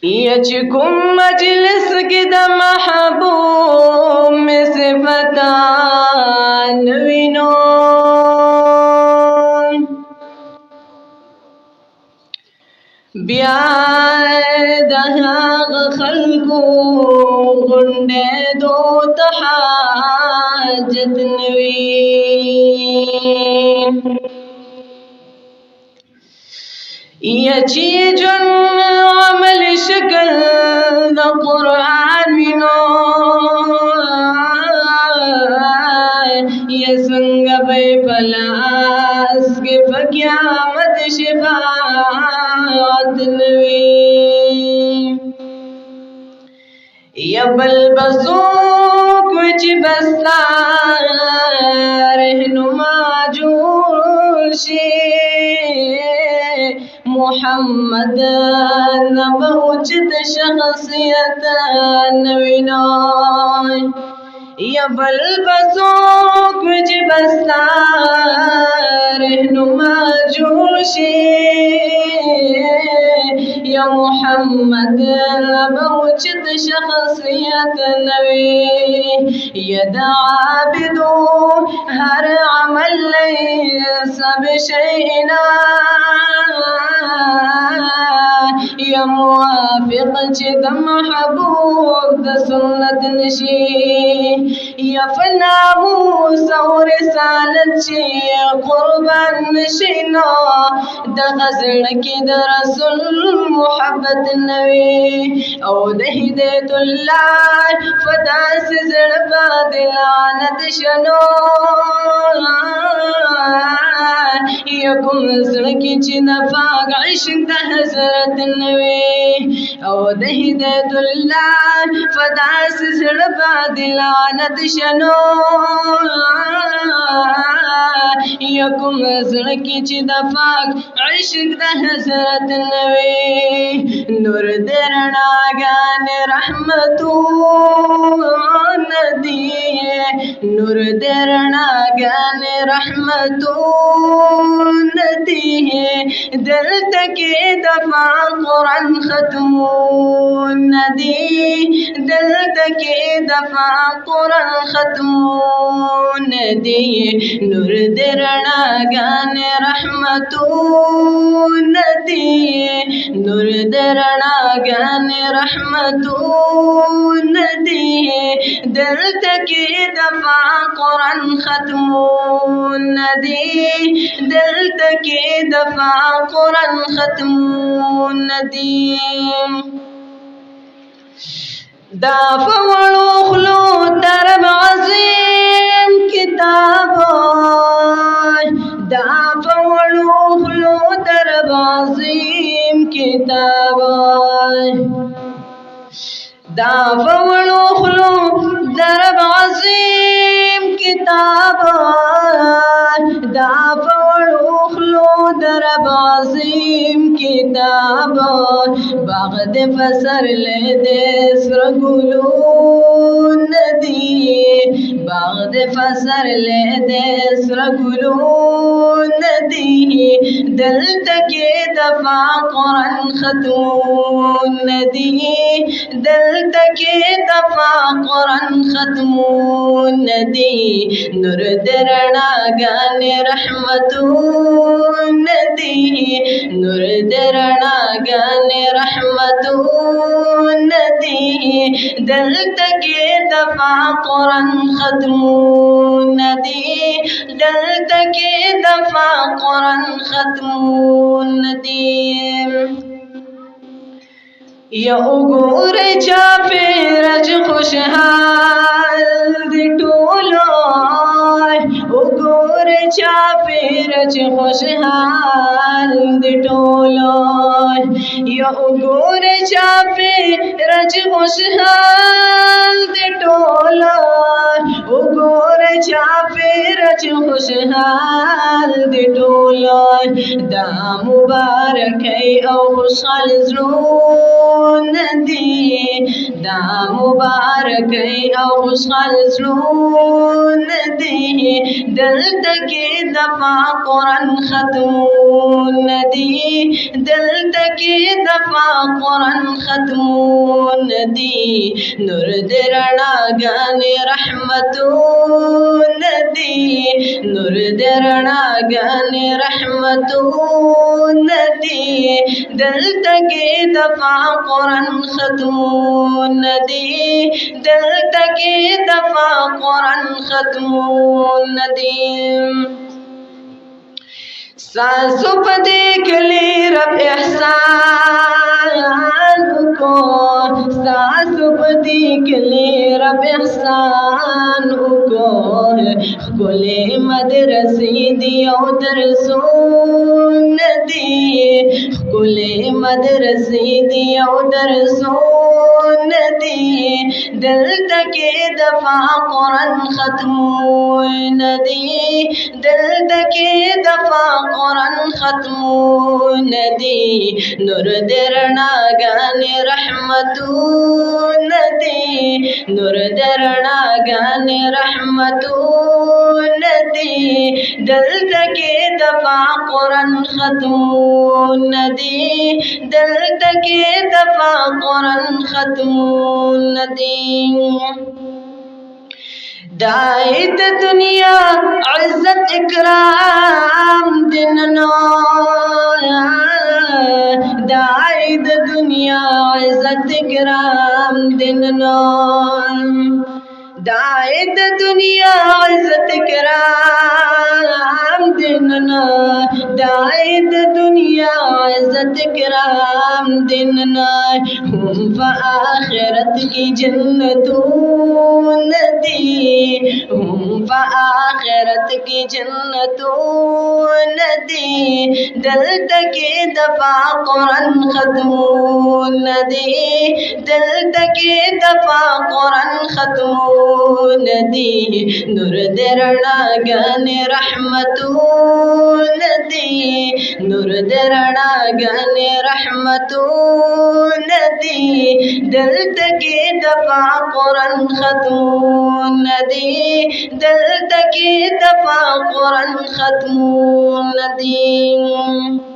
यचकुम मजलिस की द महबूब में सिफतान विनो ब्यादहाग खल्को गुंडे दो तहाजत नवी यची जन अमल शक्ल द कुरान विनो ये संग बे पलास के फक्यामत शिफात नवी या बल बसो कुछ बसता रहनुमा जोशे मोहम्मद नबउचित शख्सियत नवीना या बल बसो कुछ बसता रहनुमा जोशे या मोहम्मद नबउचित शख्सियत नवी यदाबिदो हर अमल सब शैना या मुआफिक चिद महबूब द सुन्नत नशी या फनामू सौर सालत ची कुर्बान नशीना द गजल की द रसूल मोहब्बत नवी औ दहिदतुल्लाह फदा से जड़बा दिलानत शनो यकुम सड़की चिदफाग इश्क द हजरत नवी औ दहिदतुल्लाह फदा से जड़बा दिलानत शनो यकुम सड़की चिदफाग इश्क द हजरत नवी नूर दरना गान रहमतू नदी नूर दरना गान रहमतू नदी दिल तके दफा कुरान खत्मू नदी दिल तके दफा कुरान खत्मू नदी नूर दरना गान रहमतू नदी नूर दरना गान रहमतू नदी दिल तके दफा कुरान खत्मू नदी दिल तके दफा कुरान खत्मू नदी दाफवलो खलो तरब अजीम किताबो दाफवलो खलो तरब अजीम किताबो दाफवलो खलो तरब अजीम किताबो दाफवलो खलो तरब अजीम किताबो बागद फसर ले देस रगुलू नदी बागद फसर ले देस रगुलू नदी दिल तके दफा कुरान खत्मू नदी दिल तके दफा कुरान खत्मू नदी नूर दरना गान रहमतू नदी नूर दरना गान रहमतू नदी दिल तके दफा कुरान खत्मू नदी दिल तके दफा कुरान खत्मू नदी या उगोर चापे रज खुशहाल दिटोलो उगोर चापे रज खुशहाल दिटोलो या उगोर चापे रज खुशहाल दिटोलो उगोर चापे रज खुशहाल दिटोलो दा मुबारक है औ खुशहाल नदी द دا مبارک او خوشحال زړونه دي دلته کې دفع قرآن ختمونه دي دلته کې دفع قرآن ختمونه دي نور د رڼاګانې رحمتونه دي نور د رڼاګانې رحمتونه دي دلته کې دفع قرآن ختمونه دي دلته کې دفع قرآن ختمونه دي ساسو پدې کلی رب احسان کو ساسو پدې کلی رب احسان کو خپلې مدرسې دی او درسونه دي خپلې مدرسې دی او درسونه دي دلته کې دفع قرآن ختمونه دي دلته کې دفع قرآن ختمونه دي نور د رڼاګانې رحمتونه دي نور د رڼاګانې رحمتونه دي دلته کې دفع قرآن ختمونه دي دلته کې دفع قرآن ختمونه دي دائی د دنیا عزت اکرام دننا دائی د دنیا عزت اکرام دننا دائی د دنیا عزت اکرام دننا دائی د دنیا عزت اکرام دننا ہم فآخرت کی جنتون دی ہم فآخرت کی جنتون دی دلته کې دفع قرآن ختمون دی دلته کې دفع قرآن ختمون دی نور د رڼاګانې رحمتون دی نور د رڼاګانې رحمتون دی دلته کې دفع قرآن ختمون دی دلته کې دفع قرآن ختمون دی